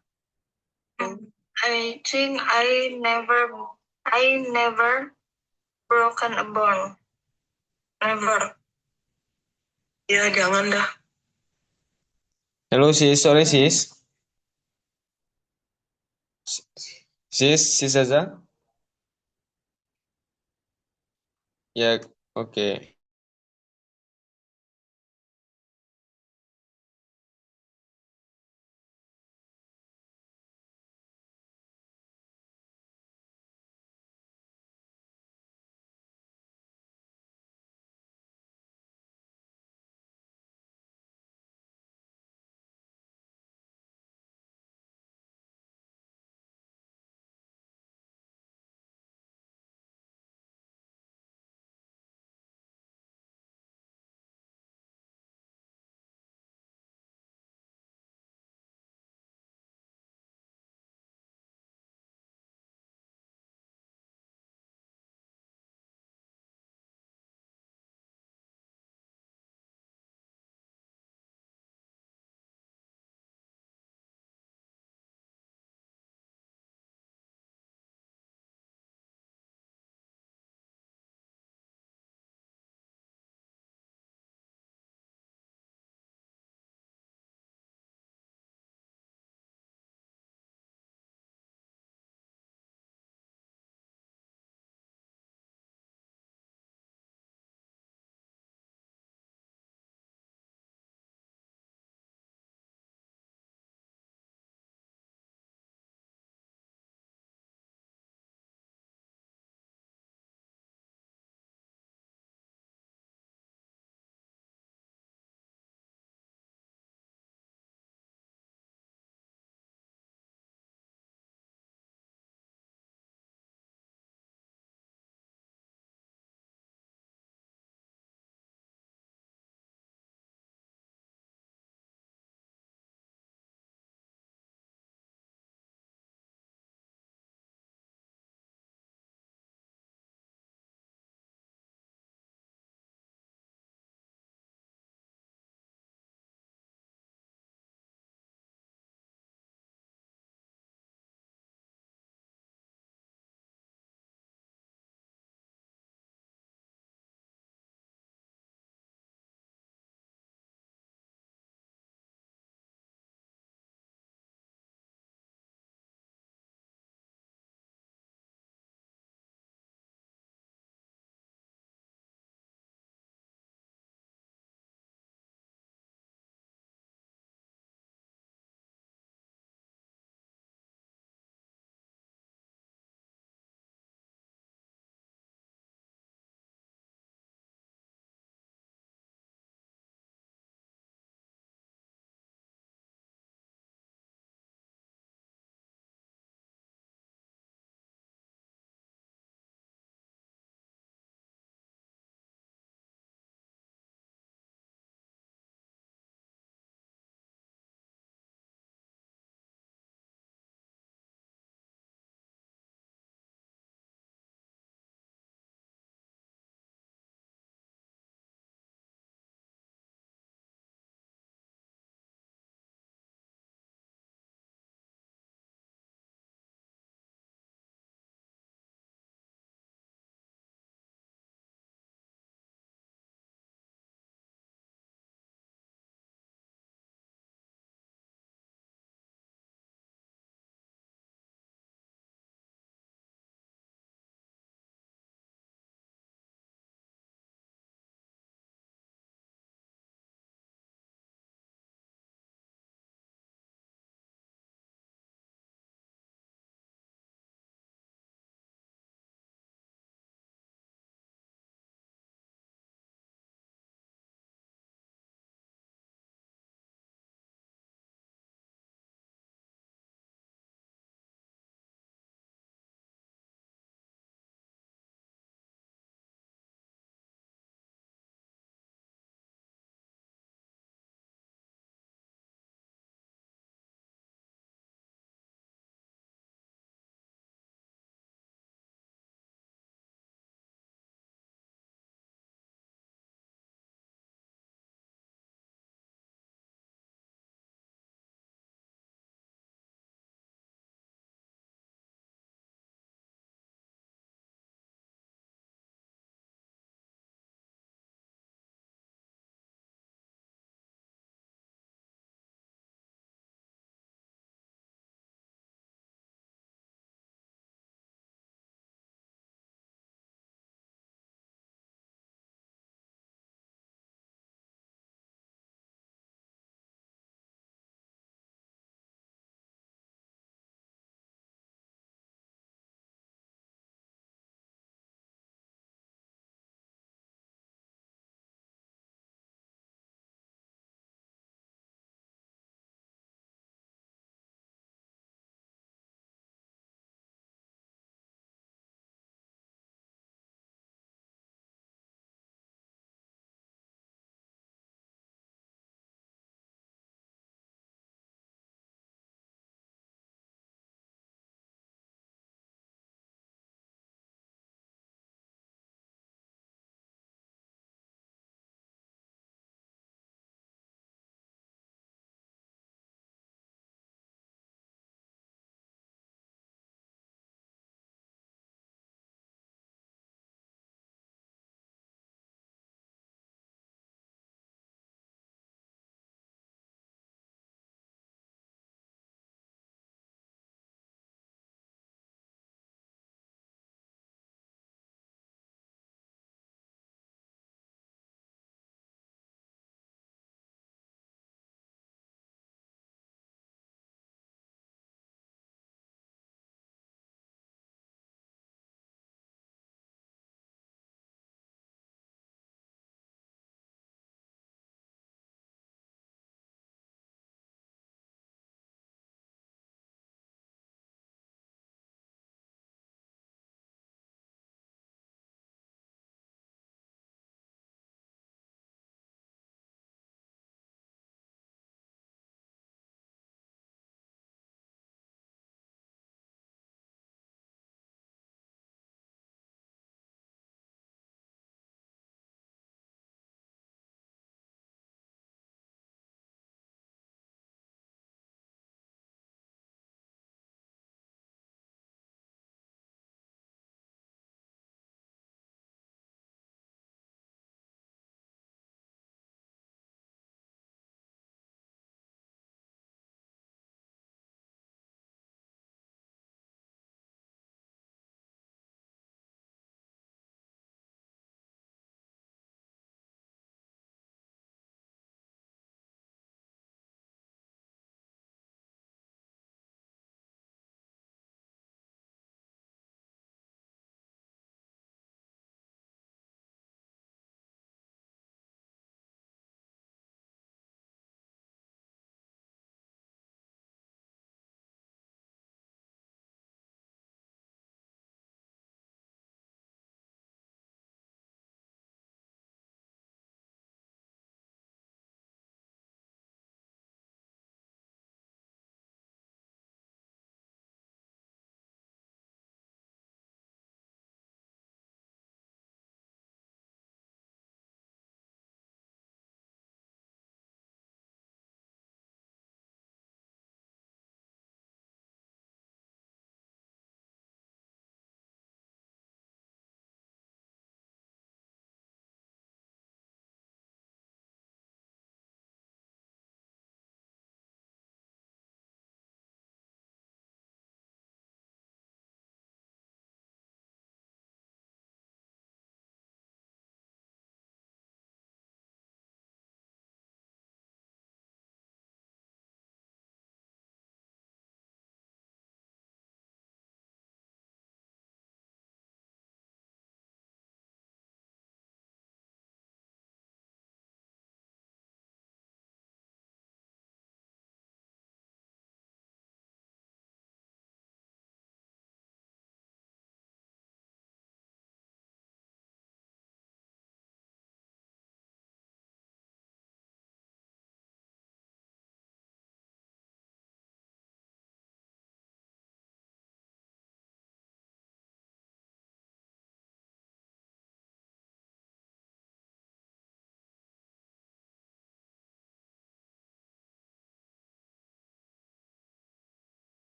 Speaker 8: I think I never broken a bone. Never. Ya, jangan dah. Hello, sis. Sorry, sis. Sis Aza? Ya, oke.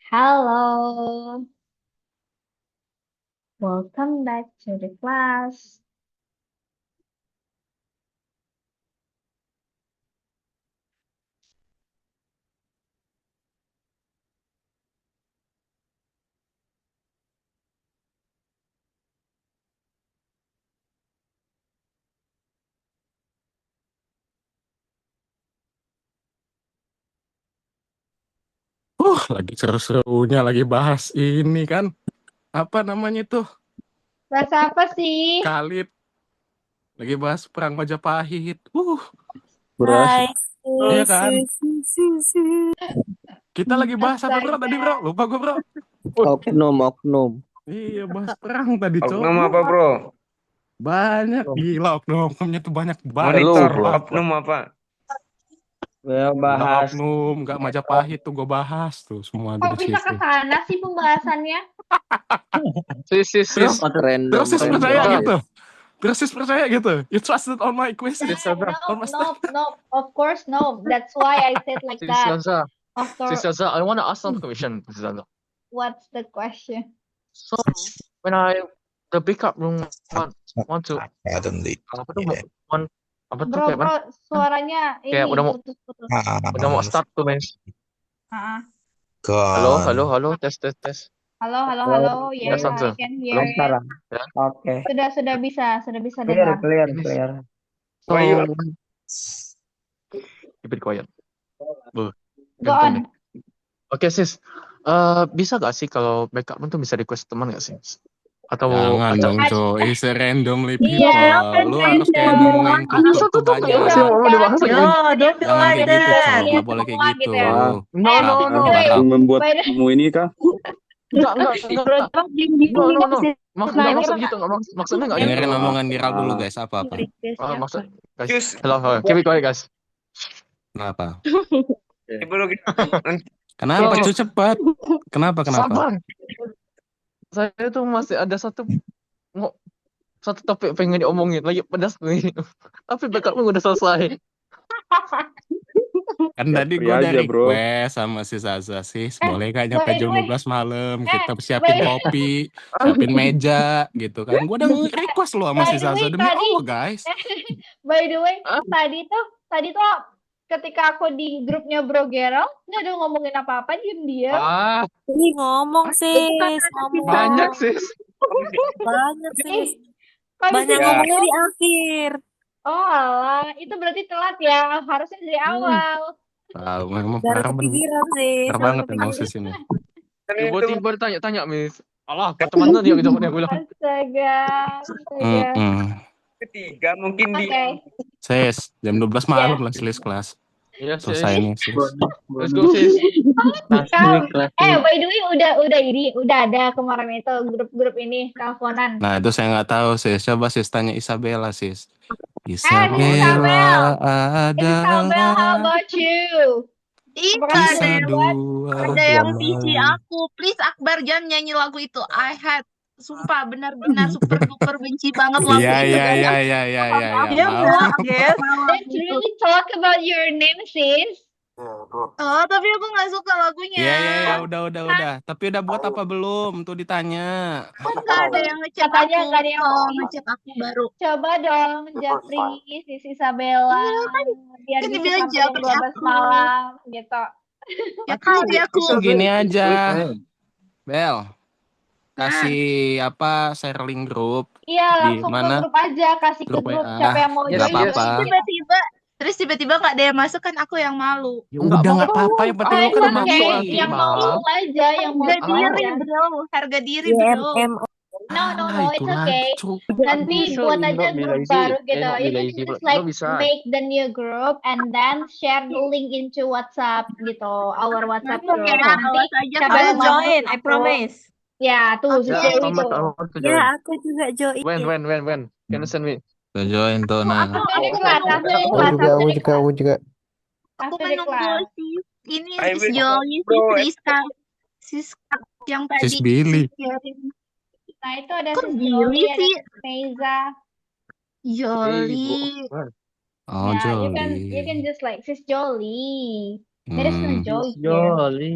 Speaker 1: Halo. Welcome back to the class.
Speaker 6: Lagi seru-serunya lagi bahas ini kan. Apa namanya tuh?
Speaker 1: Bahasa apa sih?
Speaker 6: Khalid. Lagi bahas perang Majapahit.
Speaker 2: Hai,
Speaker 6: Iya kan?
Speaker 2: sis.
Speaker 6: Kita lagi bahas apa bro tadi bro? Lupa gue bro.
Speaker 3: Oknum.
Speaker 6: Iya bahas perang tadi cowok.
Speaker 8: Oknum apa, bro?
Speaker 6: Banyak gila oknumnya tuh banyak banget.
Speaker 8: Monitor,
Speaker 6: Lupa.
Speaker 8: oknum apa?
Speaker 3: Ya bahas.
Speaker 6: Oknum, nggak Majapahit tuh gue bahas tuh semua
Speaker 1: Kok
Speaker 6: dari
Speaker 1: bisa ke
Speaker 6: situ.
Speaker 1: sana sih pembahasannya?
Speaker 4: Sis.
Speaker 3: Random.
Speaker 6: Terus sis percaya
Speaker 3: random.
Speaker 6: gitu. Terus sis percaya gitu. You trusted on my quizzes.
Speaker 1: No. Of course, no. That's why I said like
Speaker 4: Sis
Speaker 1: that.
Speaker 4: Zaza,
Speaker 1: Of
Speaker 4: Sis
Speaker 1: course.
Speaker 4: Zaza, I want to ask some question, Sis Zaza.
Speaker 1: What's the question?
Speaker 4: So when the backup room want to apa tuh apa tuh kayak
Speaker 1: Bro, suaranya
Speaker 4: kayak
Speaker 1: ini putus-putus.
Speaker 4: udah mau start tuh Miss. Halo, tes.
Speaker 1: Halo. Yes,
Speaker 4: Samsung.
Speaker 1: I can hear you.
Speaker 3: Sekarang.
Speaker 4: Ya.
Speaker 3: Oke.
Speaker 1: Sudah bisa
Speaker 3: Clear.
Speaker 1: dengar.
Speaker 4: So
Speaker 8: Why you-
Speaker 4: keep it quiet.
Speaker 1: Go
Speaker 4: Ganteng
Speaker 1: on.
Speaker 4: deh. Oke sis, bisa gak sih kalau backup room tuh bisa request teman gak sih? Atau
Speaker 6: Jangan dong coy, it's a randomly people.
Speaker 1: Iya,
Speaker 6: Lu harus kayak
Speaker 1: random.
Speaker 6: nemuin tutup tuh banyak.
Speaker 4: masih mau dibahas lagi.
Speaker 7: No, don't feel
Speaker 6: Jangan
Speaker 7: like
Speaker 6: kayak gitu
Speaker 7: that.
Speaker 6: coy,
Speaker 1: Iya,
Speaker 6: nggak boleh kayak
Speaker 1: semua
Speaker 6: gitu.
Speaker 1: gitu ya.
Speaker 4: No.
Speaker 6: Batal.
Speaker 9: membuat
Speaker 1: By the-
Speaker 9: kamu ini kah?
Speaker 4: Enggak. No. Maksudnya gitu, maksudnya enggak gitu.
Speaker 6: Dengerin omongan Giral dulu guys, apa?
Speaker 4: Maksud guys,
Speaker 8: Just
Speaker 4: hello, keep it quiet guys.
Speaker 6: Kenapa?
Speaker 8: bro,
Speaker 6: Kenapa cuy cepat? Kenapa?
Speaker 4: Sabar. Saya tuh masih ada satu topik pengen diomongin lagi pedas nih. Tapi backup udah selesai.
Speaker 6: Kan tadi gue
Speaker 9: Free
Speaker 6: udah
Speaker 9: aja, bro.
Speaker 6: request sama si Zaza sis, boleh gak nyampe jam 12 malam kita siapin
Speaker 1: by-
Speaker 6: kopi, siapin meja gitu kan. Gue udah request lo sama
Speaker 1: By
Speaker 6: si
Speaker 1: the way,
Speaker 6: Zaza demi
Speaker 1: tadi-
Speaker 6: Allah guys.
Speaker 1: By the way, tadi tuh ketika aku di grupnya Bro Gerald, nggak ada ngomongin apa-apa, diem-diem.
Speaker 2: Ih, ngomong sis, ngomong.
Speaker 4: Banyak sis.
Speaker 2: Banyak sis.
Speaker 1: Kok
Speaker 2: Banyak
Speaker 1: bisa-
Speaker 2: ngomongnya di akhir.
Speaker 1: Oh alah, itu berarti telat ya. Harusnya dari awal.
Speaker 6: Tahu memang
Speaker 2: Baru
Speaker 6: parah bener.
Speaker 2: kepikiran sis.
Speaker 6: Parah banget emang sis ini.
Speaker 4: Tiba-tiba tanya-tanya Miss. Alah, kata mana dia gitu dia bilang.
Speaker 1: Astaga.
Speaker 8: ketiga mungkin di
Speaker 1: Oke.
Speaker 6: Sis, jam 12 malam lah list kelas.
Speaker 4: Iya sis.
Speaker 6: Selesai nih sis.
Speaker 4: Let's go sis.
Speaker 1: By the way, udah ada kemarin itu grup-grup ini teleponan.
Speaker 6: Nah itu saya nggak tahu sis. Coba sis tanya Isabella sis.
Speaker 1: Isabel.
Speaker 6: Isabella
Speaker 1: Isabel, how
Speaker 6: ada
Speaker 1: about you? Apakah
Speaker 6: kisah
Speaker 1: ada
Speaker 6: dua.
Speaker 10: Ada yang PC aku, please Akbar jangan nyanyi lagu itu. I had, sumpah benar-benar super duper benci banget lagu
Speaker 6: Iya
Speaker 10: itu.
Speaker 6: iya.
Speaker 7: Yeah,
Speaker 6: Maaf.
Speaker 7: yes.
Speaker 1: Let's really talk about your name, sis.
Speaker 10: Oh, tapi aku nggak suka lagunya.
Speaker 6: Iya udah. Tapi udah buat apa belum? Tuh ditanya.
Speaker 10: Kok nggak ada yang ngechat
Speaker 1: Katanya
Speaker 10: aku?
Speaker 1: nggak ada yang
Speaker 10: Oh, ngechat aku baru.
Speaker 1: Coba dong, Japri, sis Isabella. Biar
Speaker 10: kan
Speaker 1: bisa
Speaker 10: dibilang
Speaker 1: sampai jam
Speaker 10: Japri
Speaker 1: 12
Speaker 10: aku.
Speaker 1: malam, gitu.
Speaker 10: Ya kali aku.
Speaker 6: Gini aja. Bel. Kasih share link grup.
Speaker 1: Iya,
Speaker 6: Di
Speaker 1: langsung
Speaker 6: mana?
Speaker 1: ke grup aja, kasih ke
Speaker 6: Grup
Speaker 1: grup.
Speaker 6: WA.
Speaker 1: Siapa yang mau
Speaker 6: Nggak
Speaker 1: join,
Speaker 6: apa-apa.
Speaker 1: join.
Speaker 10: Terus tiba-tiba nggak ada yang masuk kan aku yang malu.
Speaker 6: Ya udah nggak apa-apa yang penting lu kan
Speaker 1: Oke,
Speaker 6: masuk.
Speaker 1: yang mau aja, yang mau
Speaker 10: Harga diri
Speaker 1: aja.
Speaker 10: bro, harga diri bro.
Speaker 2: YMM.
Speaker 1: No, it's
Speaker 6: itulah,
Speaker 1: okay.
Speaker 6: Cuk.
Speaker 1: Nanti buat aja grup baru gitu. You can just like
Speaker 4: bisa.
Speaker 1: make the new group and then share the link into WhatsApp gitu, our WhatsApp group.
Speaker 10: Ya,
Speaker 1: Nanti
Speaker 10: awas aja
Speaker 1: siapa
Speaker 7: I'll
Speaker 1: yang mau
Speaker 7: join, I
Speaker 1: masuk,
Speaker 7: promise.
Speaker 1: ya tuh si
Speaker 10: Oke.
Speaker 1: Dewi
Speaker 4: Selamat,
Speaker 1: tuh.
Speaker 4: I want to join.
Speaker 2: Ya, aku juga join.
Speaker 4: When? Can you send me?
Speaker 6: Tuh join tuh nah.
Speaker 1: After the class,
Speaker 3: Aku juga.
Speaker 10: Aku
Speaker 1: After the
Speaker 10: menunggu
Speaker 1: class.
Speaker 10: si ini
Speaker 8: I
Speaker 10: sis
Speaker 8: will-
Speaker 10: Joli,
Speaker 8: Bro,
Speaker 10: sis Rizka, sis yang tadi.
Speaker 6: Sis Billy.
Speaker 10: sharing.
Speaker 1: Nah itu ada
Speaker 10: Kok
Speaker 1: sis
Speaker 10: Billy
Speaker 1: Joli, ada
Speaker 10: sih?
Speaker 1: sis Meiza.
Speaker 10: Joli.
Speaker 6: Oh
Speaker 1: Ya, you
Speaker 6: Joli.
Speaker 1: can just like sis Joli. There is no
Speaker 6: Hmm.
Speaker 1: joy here.
Speaker 4: Jolly.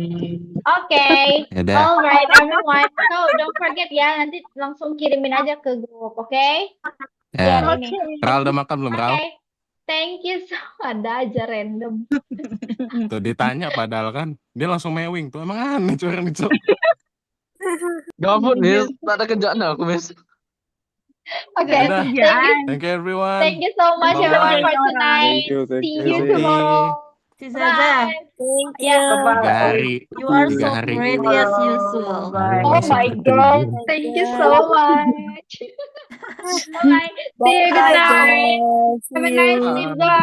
Speaker 1: Okay,
Speaker 6: Yaudah.
Speaker 1: alright everyone. So don't forget ya, nanti langsung kirimin aja ke grup, okay?
Speaker 6: Ya.
Speaker 1: Biar ini.
Speaker 6: Ral udah makan belum, Ral?
Speaker 1: Okay. Thank you so ada aja random.
Speaker 6: Tuh ditanya padahal kan. Dia langsung mewing tuh. Emang aneh tuh orang itu.
Speaker 4: Gabut nih, tak ada kerjaan aku, Miss.
Speaker 1: Okay,
Speaker 6: Udah.
Speaker 1: thank you.
Speaker 6: Thank you everyone.
Speaker 1: Thank you so much
Speaker 6: Bye-bye.
Speaker 1: everyone for
Speaker 7: Thank
Speaker 1: tonight.
Speaker 3: Thank
Speaker 1: See
Speaker 3: you,
Speaker 1: you
Speaker 3: Siti.
Speaker 1: tomorrow.
Speaker 7: Si Zaza,
Speaker 1: Bye.
Speaker 2: Thank
Speaker 1: Yeah.
Speaker 2: you.
Speaker 6: 3 hari.
Speaker 7: you are
Speaker 6: 3
Speaker 7: so
Speaker 6: hari.
Speaker 7: great as usual.
Speaker 1: Oh my God. Thank you so much. Bye. See you. Good
Speaker 2: Bye
Speaker 1: night.
Speaker 2: guys.
Speaker 1: Have a
Speaker 2: See
Speaker 1: nice
Speaker 2: you.
Speaker 1: sleep, guys.